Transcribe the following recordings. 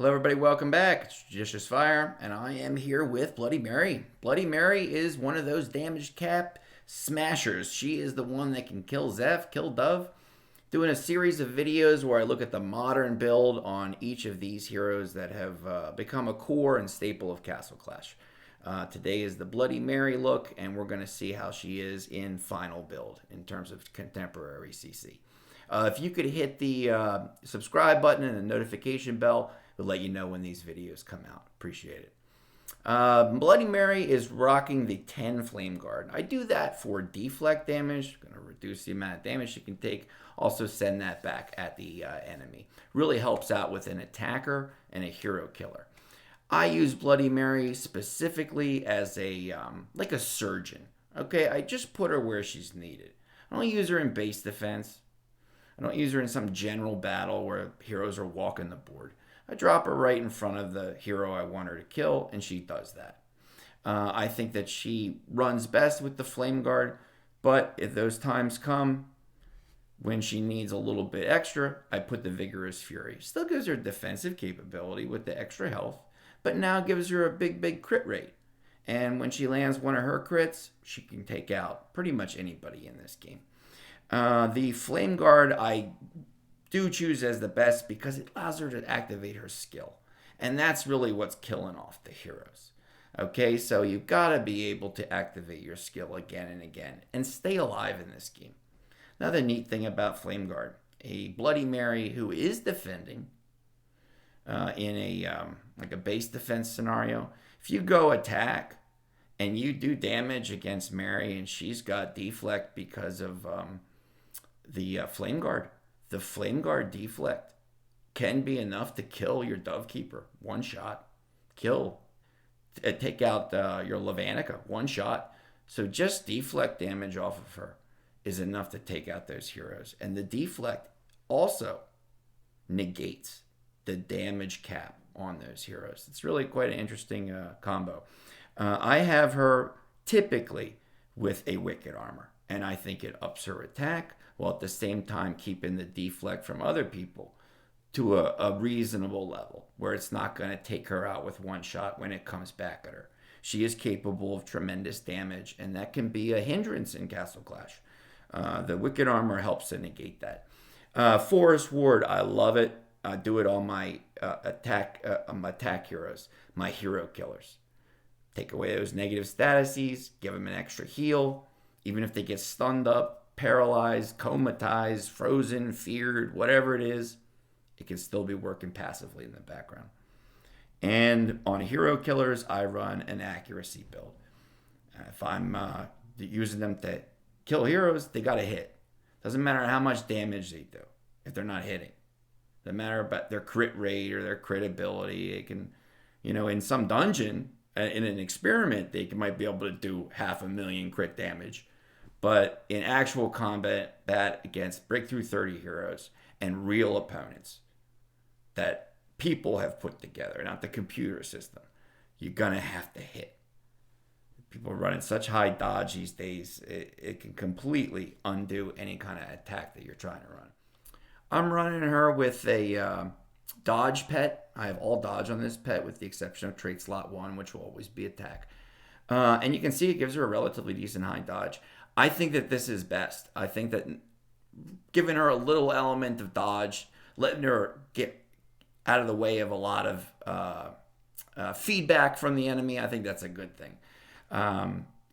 Hello, everybody. Welcome back. It's JudiciousFire, and I am here with Bloody Mary. Bloody Mary is one of those damage cap smashers. She is the one that can kill Zeph, kill Dove. Doing a series of videos where I look at the modern build on each of these heroes that have become a core and staple of Castle Clash. Today is the Bloody Mary look, and we're going to see how she is in final build in terms of contemporary CC. If you could hit the subscribe button and the notification bell, it'll let you know when these videos come out. Appreciate it. Bloody Mary is rocking the 10 Flame Guard. I do that for deflect damage. Going to reduce the amount of damage she can take. Also send that back at the enemy. Really helps out with an attacker and a hero killer. I use Bloody Mary specifically as a like a surgeon. Okay, I just put her where she's needed. I don't use her in base defense. I don't use her in some general battle where heroes are walking the board. I drop her right in front of the hero I want her to kill, and she does that. I think that she runs best with the Flame Guard, but if those times come when she needs a little bit extra, I put the Vigorous Fury. Still gives her defensive capability with the extra health, but now gives her a big crit rate. And when she lands one of her crits, she can take out pretty much anybody in this game. The Flame Guard I do choose as the best because it allows her to activate her skill. And that's really what's killing off the heroes. Okay, so you've got to be able to activate your skill again and again and stay alive in this game. Another neat thing about Flame Guard, a Bloody Mary who is defending in a like a base defense scenario. If you go attack and you do damage against Mary and she's got deflect because of the Flame Guard, the Flame Guard deflect can be enough to kill your Dove Keeper. One shot. Kill. Take out your Lavanica. One shot. So just deflect damage off of her is enough to take out those heroes. And the deflect also negates the damage cap on those heroes. It's really quite an interesting combo. I have her typically with a Wicked Armor, and I think it ups her attack while at the same time keeping the deflect from other people to a reasonable level where it's not going to take her out with one shot when it comes back at her. She is capable of tremendous damage, and that can be a hindrance in Castle Clash. The Wicked Armor helps to negate that. Forest Ward, I love it. I do it on my attack heroes, my hero killers. Take away those negative statuses, give them an extra heal. Even if they get stunned up, paralyzed, comatized, frozen, feared, whatever it is, it can still be working passively in the background. And on hero killers, I run an accuracy build. If I'm using them to kill heroes, they got to hit. Doesn't matter how much damage they do if they're not hitting. Doesn't matter about their crit rate or their crit ability. They can, in some dungeon, in an experiment, they might be able to do 500,000 crit damage. But in actual combat, that against Breakthrough 30 heroes and real opponents that people have put together, not the computer system, you're going to have to hit. People are running such high dodge these days, it can completely undo any kind of attack that you're trying to run. I'm running her with a dodge pet. I have all dodge on this pet with the exception of trait slot 1, which will always be attack. And you can see it gives her a relatively decent high dodge. I think that this is best. I think that giving her a little element of dodge, letting her get out of the way of a lot of feedback from the enemy, I think that's a good thing.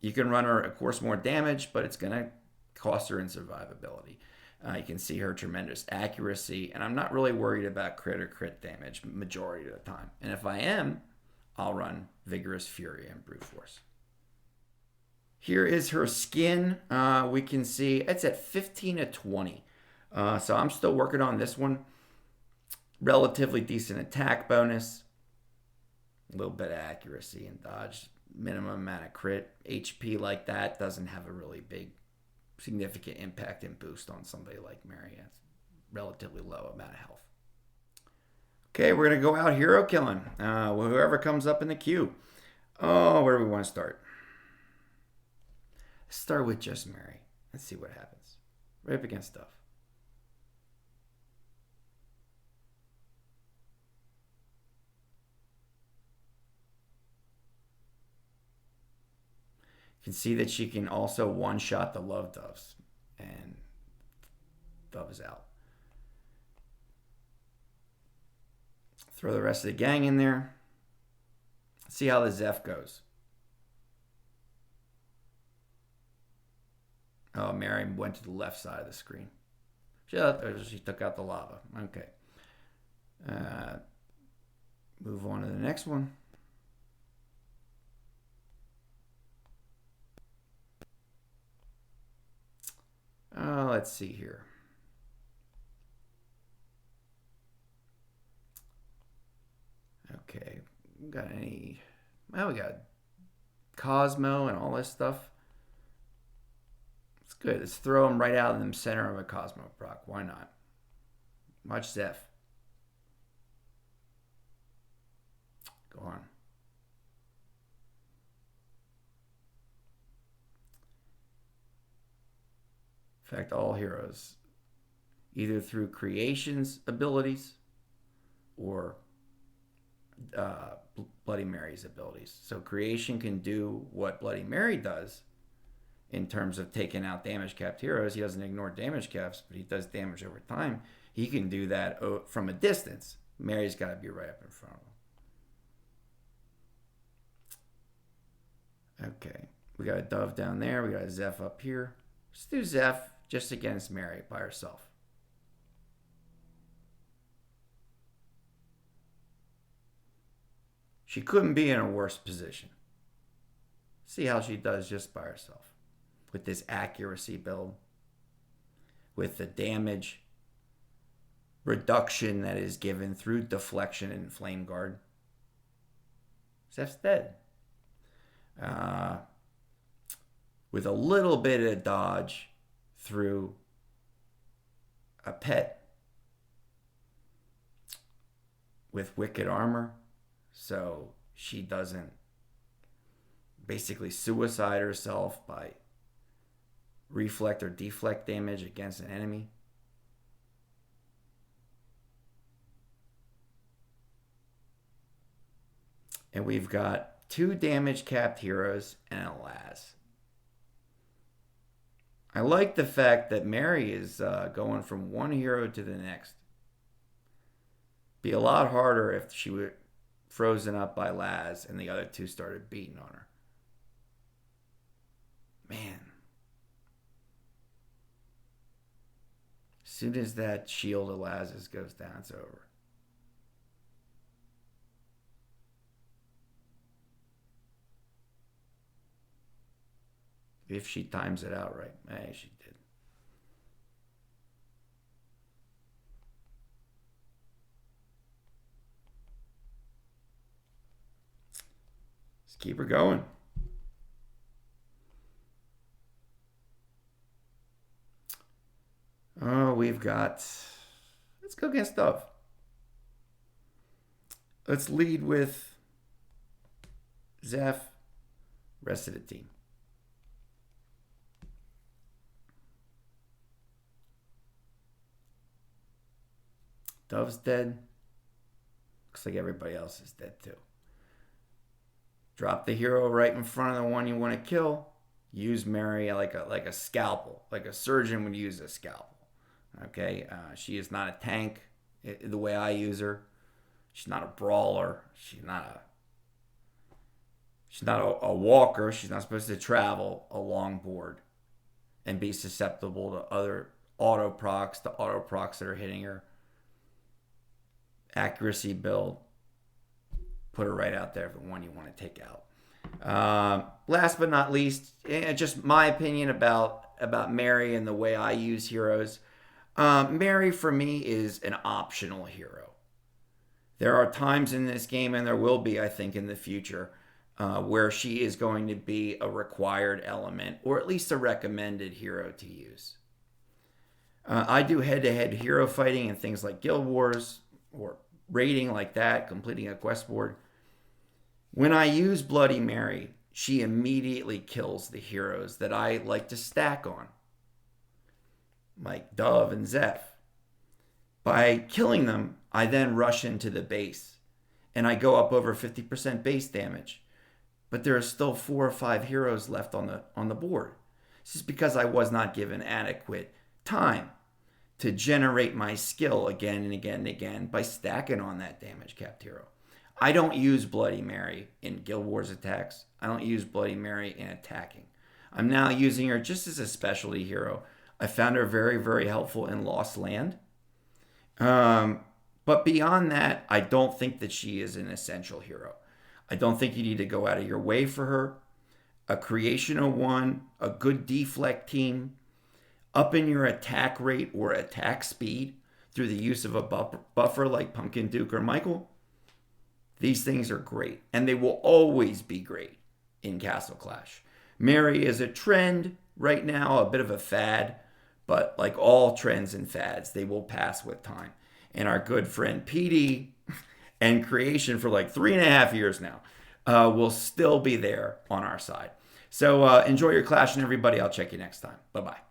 You can run her, of course, more damage, but it's going to cost her in survivability. You can see her tremendous accuracy, and I'm not really worried about crit damage majority of the time. And if I am, I'll run Vigorous Fury and Brute Force. Here is her skin. We can see it's at 15 to 20. So I'm still working on this one. Relatively decent attack bonus. A little bit of accuracy and dodge. Minimum amount of crit. HP like that doesn't have a really big significant impact and boost on somebody like Mary. It's relatively low amount of health. Okay, we're going to go out hero killing. Whoever comes up in the queue. Oh, where do we want to start? Let's start with just Mary. Let's see what happens. Right up against stuff. You can see that she can also one-shot the love doves. And dove is out. Throw the rest of the gang in there. See how the Zeph goes. Oh, Mary went to the left side of the screen. She took out the lava. Okay. Move on to the next one. Let's see here. Okay. Got any... Well, we got Cosmo and all this stuff. It's good. Let's throw him right out in the center of a Cosmo proc. Why not? Watch Zeph. Go on. Affect all heroes, either through creation's abilities or Bloody Mary's abilities. So creation can do what Bloody Mary does in terms of taking out damage capped heroes. He doesn't ignore damage caps, but he does damage over time. He can do that from a distance. Mary's got to be right up in front of him. Okay, we got a dove down there. We got a Zeph up here. Let's do Zeph just against Mary by herself. She couldn't be in a worse position. See how she does just by herself. With this accuracy build. With the damage reduction that is given through deflection and flame guard. Zeph's dead. With a little bit of dodge through a pet with wicked armor, so she doesn't basically suicide herself by reflect or deflect damage against an enemy. And we've got 2 damage capped heroes and a Laz. I like the fact that Mary is going from one hero to the next. Be a lot harder if she were frozen up by Laz and the other 2 started beating on her. Man. As soon as that shield of Laz's goes down, it's over. If she times it out right. Hey, she did. Let's keep her going. Oh, we've got... Let's go against Dove. Let's lead with Zeph, rest of the team. Dove's dead. Looks like everybody else is dead too. Drop the hero right in front of the one you want to kill. Use Mary like a scalpel, like a surgeon would use a scalpel. Okay, she is not a tank the way I use her. She's not a brawler. She's not a walker. She's not supposed to travel a long board and be susceptible to other auto procs, that are hitting her. Accuracy build. Put her right out there for the one you want to take out. Last but not least, just my opinion about Mary and the way I use heroes. Mary, for me, is an optional hero. There are times in this game, and there will be, I think, in the future, where she is going to be a required element, or at least a recommended hero to use. I do head-to-head hero fighting and things like Guild Wars, or raiding like that, completing a quest board. When I use Bloody Mary, she immediately kills the heroes that I like to stack on, like Dove and Zeph. By killing them, I then rush into the base, and I go up over 50% base damage. but there are still 4 or 5 heroes left on the board. This is because I was not given adequate time to generate my skill again and again and again by stacking on that damage capped hero. I don't use Bloody Mary in Guild Wars attacks. I don't use Bloody Mary in attacking. I'm now using her just as a specialty hero. I found her very, very helpful in Lost Land. But beyond that, I don't think that she is an essential hero. I don't think you need to go out of your way for her. A creation of one, a good deflect team, up in your attack rate or attack speed through the use of a buffer like Pumpkin Duke or Michael. These things are great, and they will always be great in Castle Clash. Mary is a trend right now, a bit of a fad, but like all trends and fads, they will pass with time. And our good friend PD and Creation for like 3.5 years now will still be there on our side. So enjoy your clashing, everybody. I'll check you next time. Bye-bye.